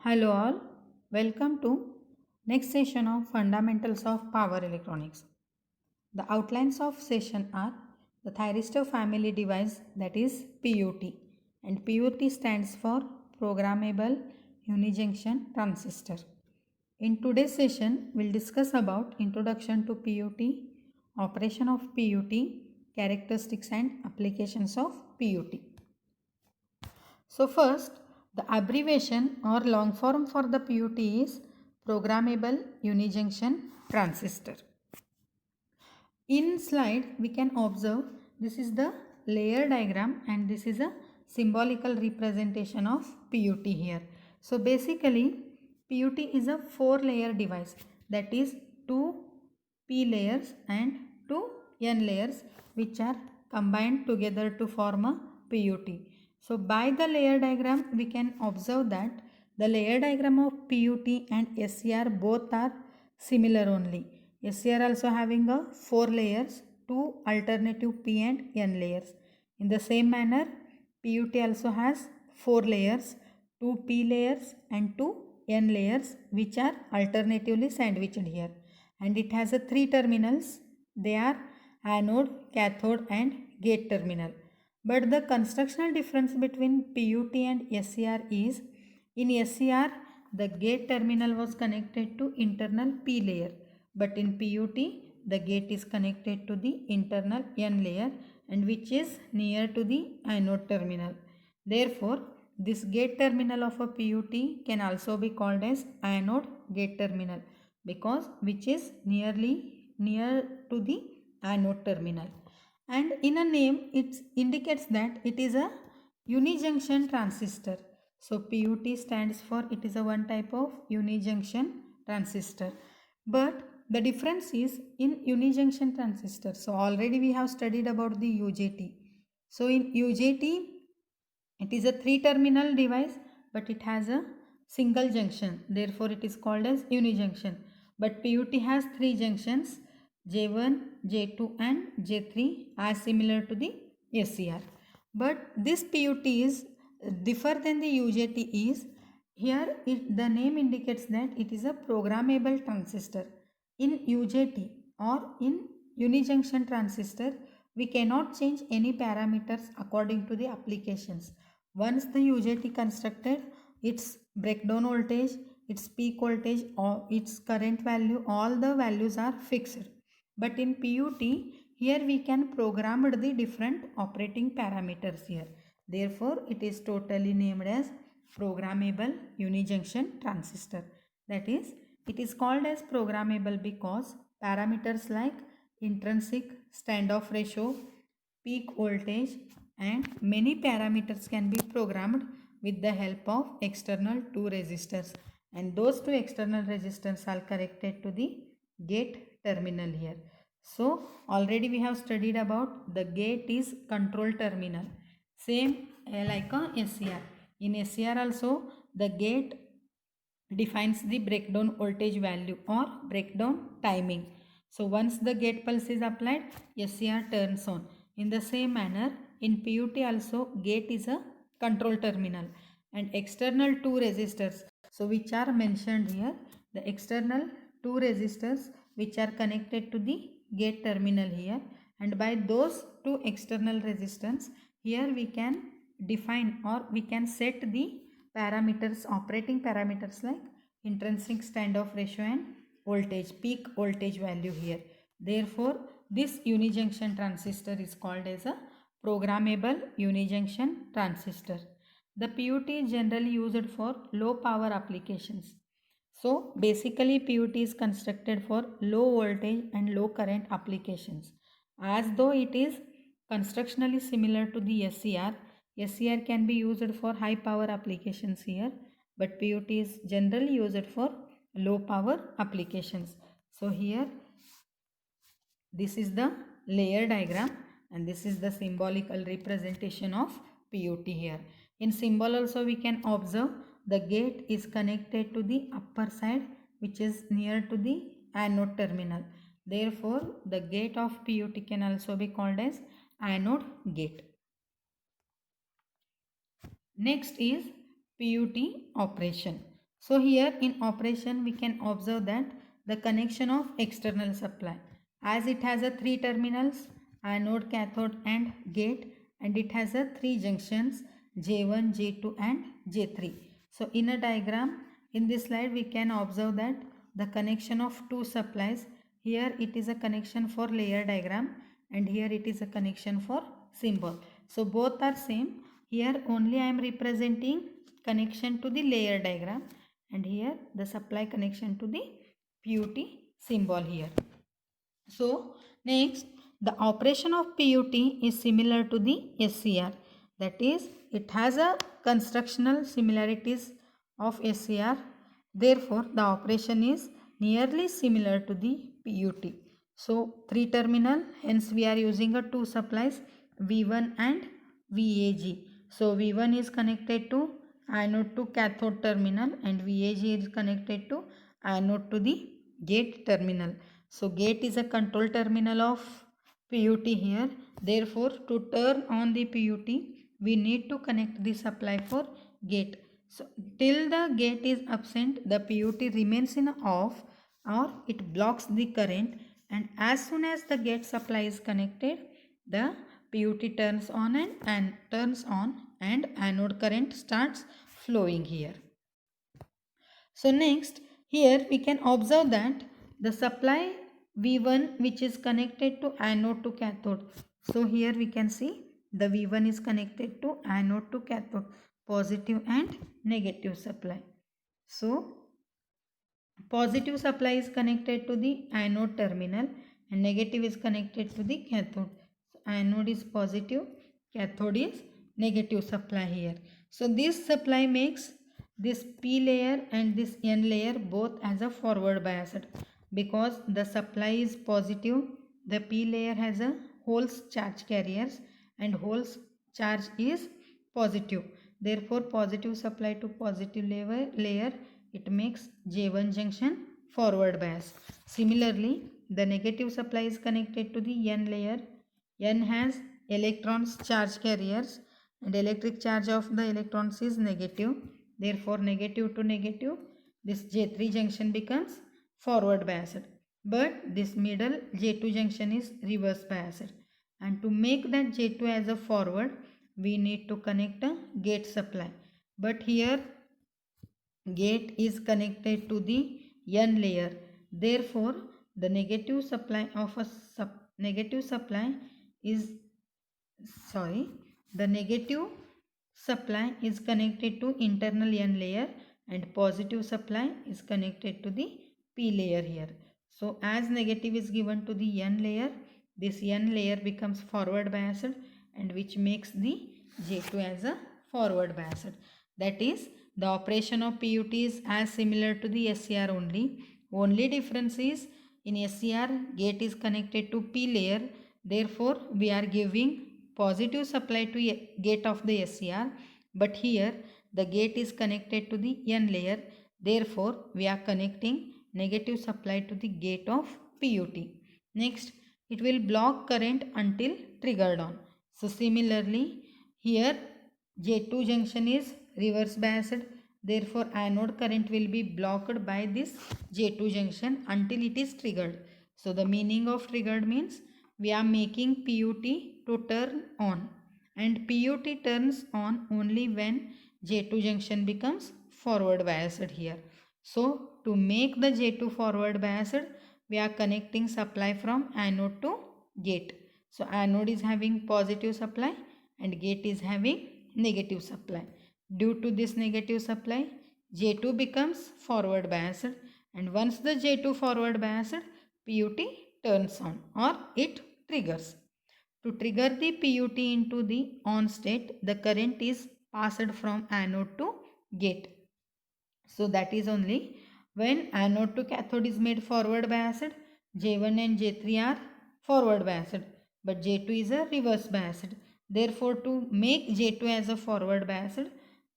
Hello all, welcome to next session of Fundamentals of Power Electronics. The outlines of session are the thyristor family device, that is PUT, and PUT stands for Programmable Unijunction Transistor. In today's session, we'll discuss about introduction to PUT, operation of PUT, characteristics and applications of PUT. So first, the abbreviation or long form for the PUT is Programmable Unijunction Transistor. In slide, we can observe this is the layer diagram and this is a symbolical representation of PUT here. So basically, PUT is a 4-layer device, that is 2 P layers and 2 N layers, which are combined together to form a PUT. So by the layer diagram, we can observe that the layer diagram of PUT and SCR both are similar only. SCR also having a 4 layers, 2 alternative P and N layers. In the same manner, PUT also has 4 layers, 2 P layers and 2 N layers, which are alternatively sandwiched here. And it has a 3 terminals. They are anode, cathode and gate terminal. But the constructional difference between PUT and SCR is, in SCR the gate terminal was connected to internal P layer, but in PUT the gate is connected to the internal N layer and which is near to the anode terminal. Therefore, this gate terminal of a PUT can also be called as anode gate terminal because which is near to the anode terminal. And in a name it indicates that it is a unijunction transistor. So PUT stands for, it is a one type of unijunction transistor. But the difference is in unijunction transistor. So already we have studied about the UJT. So in UJT it is a 3-terminal device, but it has a single junction. Therefore it is called as unijunction. But PUT has 3 junctions, J1, J2 and J3, as similar to the SCR. But this PUT is differ than the UJT is, here the name indicates that it is a programmable transistor. In UJT or in unijunction transistor, we cannot change any parameters according to the applications. Once the UJT constructed, its breakdown voltage, its peak voltage or its current value, all the values are fixed. But in PUT, here we can program the different operating parameters here. Therefore, it is totally named as programmable unijunction transistor. That is, it is called as programmable because parameters like intrinsic, standoff ratio, peak voltage and many parameters can be programmed with the help of external 2 resistors, and those 2 external resistors are connected to the gate terminal here. So already we have studied about the gate is control terminal, same like a SCR. In SCR also the gate defines the breakdown voltage value or breakdown timing. So once the gate pulse is applied, SCR turns on. In the same manner, in PUT also gate is a control terminal and external 2 resistors, so which are mentioned here, the external 2 resistors which are connected to the gate terminal here, and by those 2 external resistance here we can define or we can set the parameters, operating parameters like intrinsic standoff ratio and voltage, peak voltage value here. Therefore, this unijunction transistor is called as a programmable unijunction transistor. The PUT is generally used for low power applications. So basically PUT is constructed for low voltage and low current applications. As though it is constructionally similar to the SCR, SCR can be used for high power applications here, but PUT is generally used for low power applications. So here this is the layer diagram and this is the symbolical representation of PUT here. In symbol also we can observe the gate is connected to the upper side which is near to the anode terminal. Therefore, the gate of PUT can also be called as anode gate. Next is PUT operation. So here in operation we can observe that the connection of external supply, as it has a 3 terminals, anode, cathode and gate, and it has a 3 junctions J1, J2 and J3. So in a diagram in this slide we can observe that the connection of two supplies, here it is a connection for layer diagram and here it is a connection for symbol. So both are same. Here only I am representing connection to the layer diagram and here the supply connection to the PUT symbol here. So next, the operation of PUT is similar to the SCR, that is it has a constructional similarities of SCR, therefore the operation is nearly similar to the PUT. So 3 terminal, hence we are using a 2 supplies V1 and VAG. So V1 is connected to anode to cathode terminal and VAG is connected to anode to the gate terminal. So gate is a control terminal of PUT here. Therefore, to turn on the PUT, we need to connect the supply for gate. So till the gate is absent, the PUT remains in off or it blocks the current, and as soon as the gate supply is connected, the PUT turns on and turns on and anode current starts flowing here. So next, here we can observe that the supply V1 which is connected to anode to cathode. So here we can see the V1 is connected to anode to cathode, positive and negative supply. So positive supply is connected to the anode terminal and negative is connected to the cathode. So anode is positive, cathode is negative supply here. So this supply makes this P layer and this N layer both as a forward biased, because the supply is positive, the P layer has a holes charge carriers and holes charge is positive. Therefore positive supply to positive layer, it makes J1 junction forward bias. Similarly, the negative supply is connected to the N layer. N has electrons charge carriers and electric charge of the electrons is negative. Therefore, negative to negative, this J3 junction becomes forward biased. But this middle J2 junction is reverse biased. And to make that J2 as a forward, we need to connect a gate supply. But here gate is connected to the N layer. Therefore, the negative supply of a negative supply is the negative supply is connected to internal N layer and positive supply is connected to the P layer here. So as negative is given to the N layer, this N layer becomes forward biased and which makes the J2 as a forward biased. That is, the operation of PUT is as similar to the SCR only. Only difference is in SCR gate is connected to P layer. Therefore, we are giving positive supply to gate of the SCR, but here the gate is connected to the N layer. Therefore, we are connecting negative supply to the gate of PUT. Next, it will block current until triggered on. So similarly, here J2 junction is reverse biased. Therefore, anode current will be blocked by this J2 junction until it is triggered. So the meaning of triggered means we are making PUT to turn on, and PUT turns on only when J2 junction becomes forward biased here. So to make the J2 forward biased, we are connecting supply from anode to gate. So anode is having positive supply and gate is having negative supply. Due to this negative supply, J2 becomes forward biased, and once the J2 forward biased, PUT turns on or it triggers. To trigger the PUT into the on state, the current is passed from anode to gate. So that is only when anode to cathode is made forward biased, J1 and J3 are forward biased, but J2 is a reverse biased. Therefore, to make J2 as a forward biased,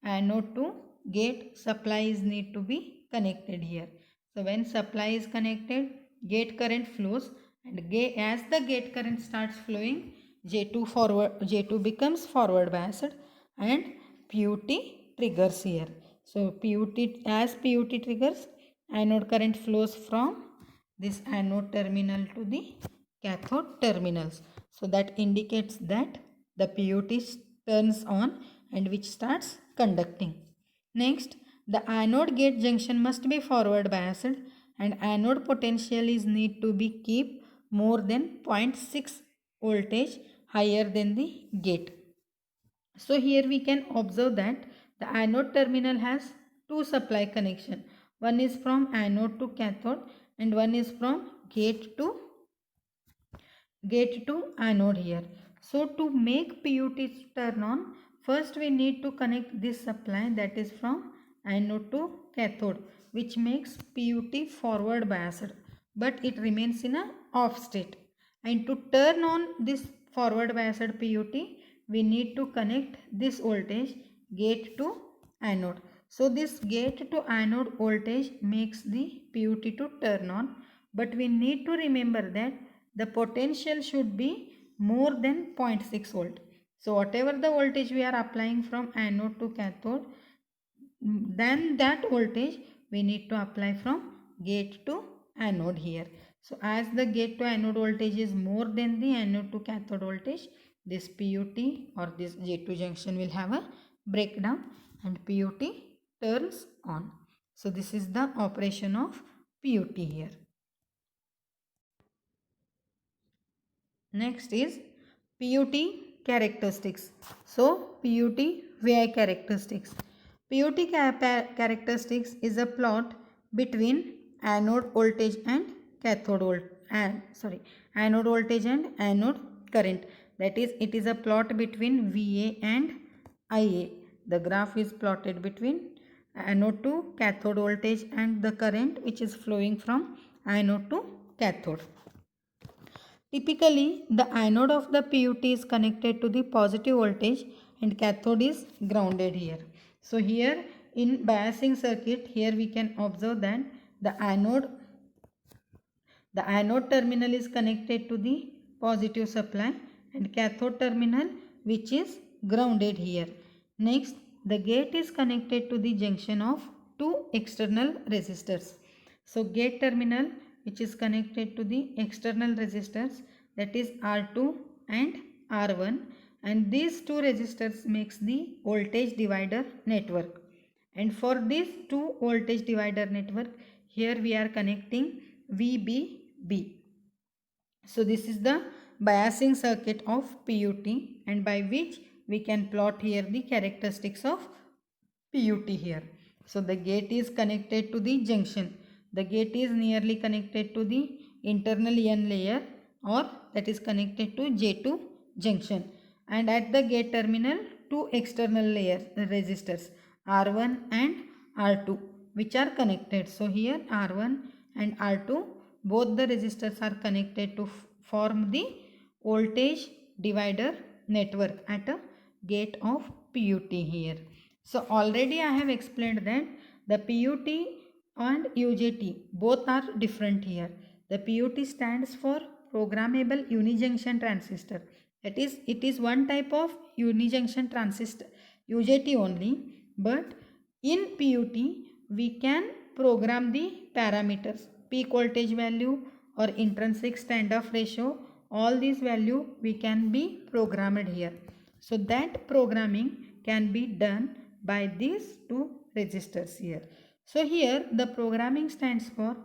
anode to gate supplies need to be connected here. So when supply is connected, gate current flows, and as the gate current starts flowing, J2 becomes forward biased and PUT triggers here. So PUT triggers, anode current flows from this anode terminal to the cathode terminals. So that indicates that the PUT turns on and which starts conducting. Next, the anode gate junction must be forward biased and anode potential is need to be keep more than 0.6 voltage higher than the gate. So here we can observe that the anode terminal has two supply connection. One is from anode to cathode and one is from gate to anode here. So to make PUT turn on, first we need to connect this supply that is from anode to cathode, which makes PUT forward biased, but it remains in a off state. And to turn on this forward biased PUT, we need to connect this voltage gate to anode. So this gate to anode voltage makes the PUT to turn on, but we need to remember that the potential should be more than 0.6 volt. So whatever the voltage we are applying from anode to cathode, then that voltage we need to apply from gate to anode here. So as the gate to anode voltage is more than the anode to cathode voltage, this PUT or this J2 junction will have a breakdown and PUT turns on. So this is the operation of PUT here. Next is PUT characteristics. So PUT VI characteristics. PUT characteristics is a plot between anode voltage and anode voltage and anode current. That is, it is a plot between VA and IA. The graph is plotted between anode to cathode voltage and the current which is flowing from anode to cathode. Typically, the anode of the PUT is connected to the positive voltage and cathode is grounded here. So here in biasing circuit, here we can observe that the anode terminal is connected to the positive supply and cathode terminal which is grounded here. Next, the gate is connected to the junction of two external resistors. So gate terminal which is connected to the external resistors, that is R2 and R1, and these two resistors makes the voltage divider network. And for this two voltage divider network, here we are connecting VBB. So this is the biasing circuit of PUT, and by which we can plot here the characteristics of PUT here. So the gate is connected to the junction. The gate is nearly connected to the internal N layer, or that is connected to J2 junction. And at the gate terminal, two external layers resistors R1 and R2 which are connected. So here R1 and R2, both the resistors are connected to form the voltage divider network at a gate of PUT here. So already I have explained that the PUT and UJT both are different here. The PUT stands for programmable unijunction transistor. That is, it is one type of unijunction transistor, UJT only, but in PUT we can program the parameters, peak voltage value or intrinsic standoff ratio. All these value we can be programmed here. So that programming can be done by these two resistors here. So here the programming stands for,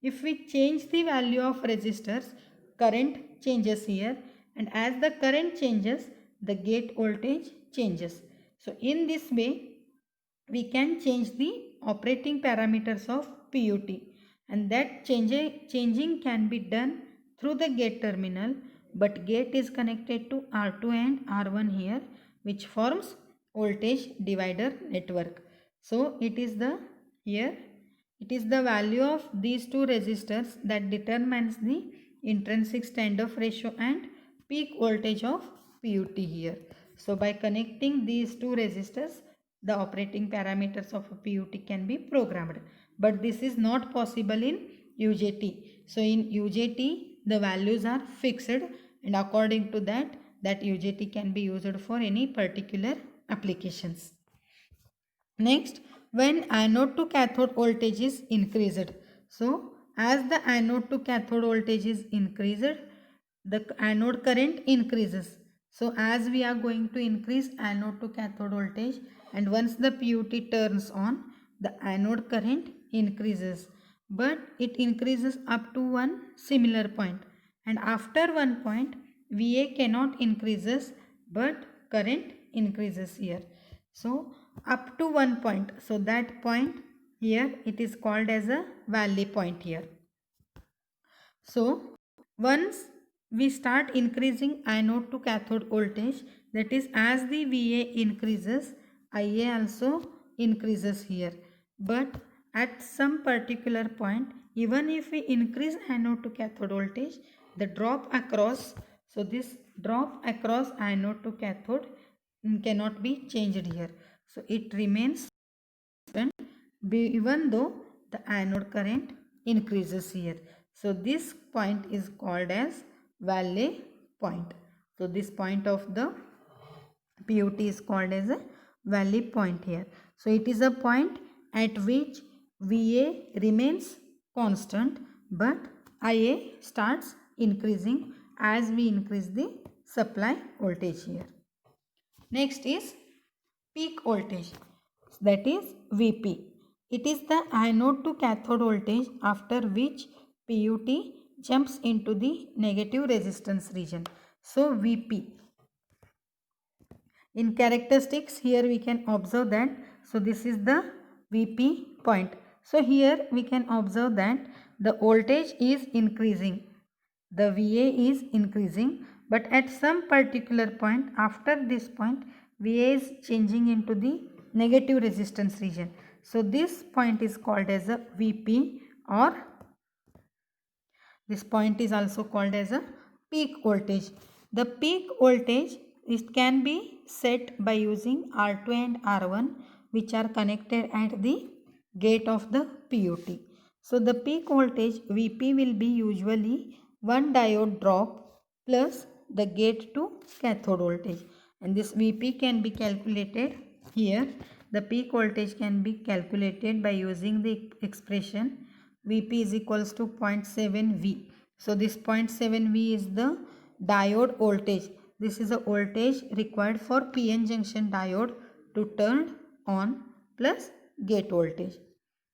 if we change the value of resistors, current changes here, and as the current changes, the gate voltage changes. So in this way we can change the operating parameters of PUT, and that changing can be done through the gate terminal, but gate is connected to R2 and R1 here, which forms voltage divider network. So it is the value of these two resistors that determines the intrinsic standoff ratio and peak voltage of PUT here. So by connecting these two resistors, the operating parameters of a PUT can be programmed. But this is not possible in UJT. So in UJT, the values are fixed, and according to that UJT can be used for any particular applications. Next, when anode to cathode voltage is increased. So as the anode to cathode voltage is increased, the anode current increases. So as we are going to increase anode to cathode voltage, and once the PUT turns on, the anode current increases, but it increases up to one similar point, and after one point VA cannot increases, but current increases here. So up to one point, so that point here it is called as a valley point here. So once we start increasing anode to cathode voltage, that is as the VA increases, IA also increases here. But at some particular point, even if we increase anode to cathode voltage, the drop across, so this drop across anode to cathode cannot be changed here. So it remains even though the anode current increases here. So this point is called as valley point. So this point of the PUT is called as a valley point here. So it is a point at which VA remains constant, but IA starts increasing as we increase the supply voltage here. Next is peak voltage, that is VP. It is the anode to cathode voltage after which PUT jumps into the negative resistance region. So VP. In characteristics here we can observe that, so this is the VP point. So here we can observe that the voltage is increasing, the VA is increasing, but at some particular point, after this point, VA is changing into the negative resistance region. So this point is called as a VP, or this point is also called as a peak voltage. The peak voltage can be set by using R2 and R1, which are connected at the gate of the PUT. So the peak voltage VP will be usually one diode drop plus the gate to cathode voltage, and this VP can be calculated here. The peak voltage can be calculated by using the expression VP is equals to 0.7 V. So this 0.7 V is the diode voltage. This is the voltage required for PN junction diode to turn on plus gate voltage.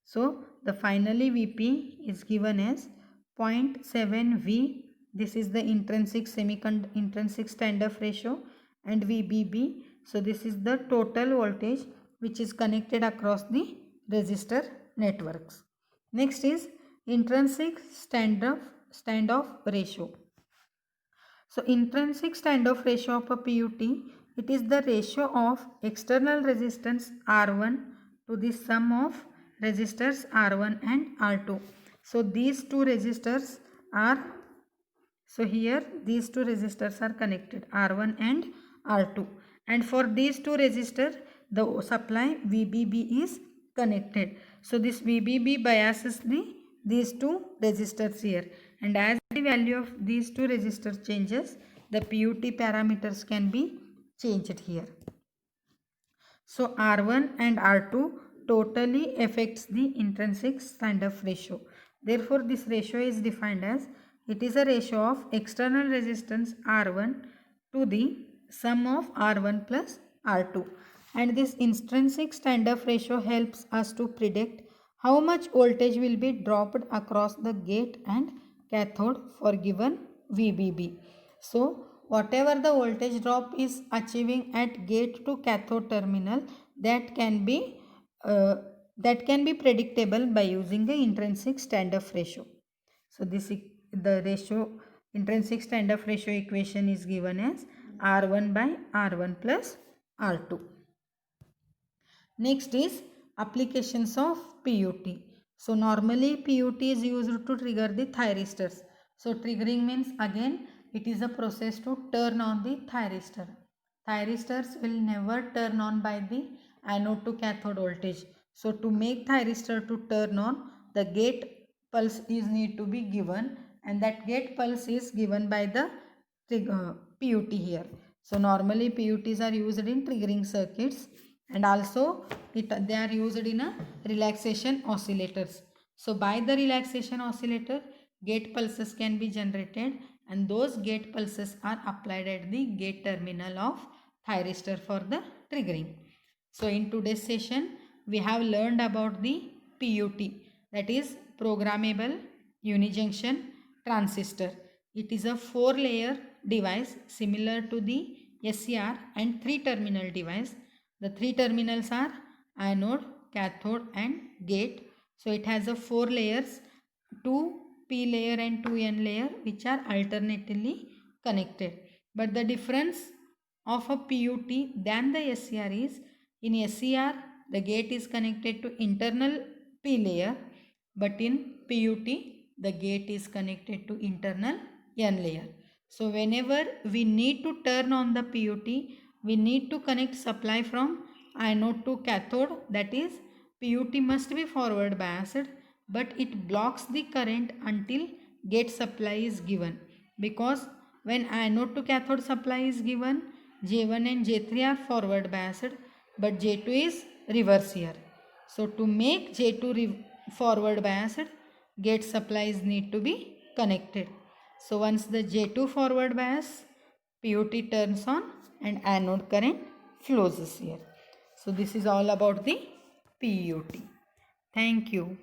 So the finally VP is given as 0.7 V. This is the intrinsic standoff ratio, and VBB. So this is the total voltage which is connected across the resistor networks. Next is intrinsic standoff ratio. So intrinsic standoff ratio of a PUT, it is the ratio of external resistance R1 to the sum of resistors R1 and R2. So these two resistors are, so here these two resistors are connected, R1 and R2, and for these two resistors the supply VBB is connected. So this VBB biases these two resistors here, and as the value of these two resistors changes, the PUT parameters can be changed here. So R1 and R2 totally affects the intrinsic standoff ratio. Therefore this ratio is defined as, it is a ratio of external resistance R1 to the sum of R1 plus R2, and this intrinsic standoff ratio helps us to predict how much voltage will be dropped across the gate and cathode for given VBB. So whatever the voltage drop is achieving at gate to cathode terminal, that can be predictable by using the intrinsic standoff ratio. So this the ratio, intrinsic standoff ratio equation is given as R1 by R1 plus R2. Next is applications of PUT. So normally PUT is used to trigger the thyristors. So triggering means, again it is a process to turn on the thyristor. Thyristors will never turn on by the anode to cathode voltage. So to make thyristor to turn on, the gate pulse is need to be given, and that gate pulse is given by the PUT here. So normally PUTs are used in triggering circuits, and also they are used in a relaxation oscillators. So by the relaxation oscillator, gate pulses can be generated, and those gate pulses are applied at the gate terminal of thyristor for the triggering. So in today's session, we have learned about the PUT, that is programmable unijunction transistor. It is a 4-layer device similar to the SCR and 3-terminal device. The 3 terminals are anode, cathode and gate. So it has a 4 layers, 2 P layer and 2 N layer, which are alternately connected. But the difference of a PUT than the SCR is, in SCR the gate is connected to internal P layer, but in PUT the gate is connected to internal N layer. So whenever we need to turn on the PUT, we need to connect supply from anode to cathode, that is PUT must be forward biased, but it blocks the current until gate supply is given, because when anode to cathode supply is given, J1 and J3 are forward biased, but J2 is reverse here. So to make J2 forward biased, gate supplies need to be connected. So once the J2 forward bias, PUT turns on and anode current flows here. So this is all about the PUT. Thank you.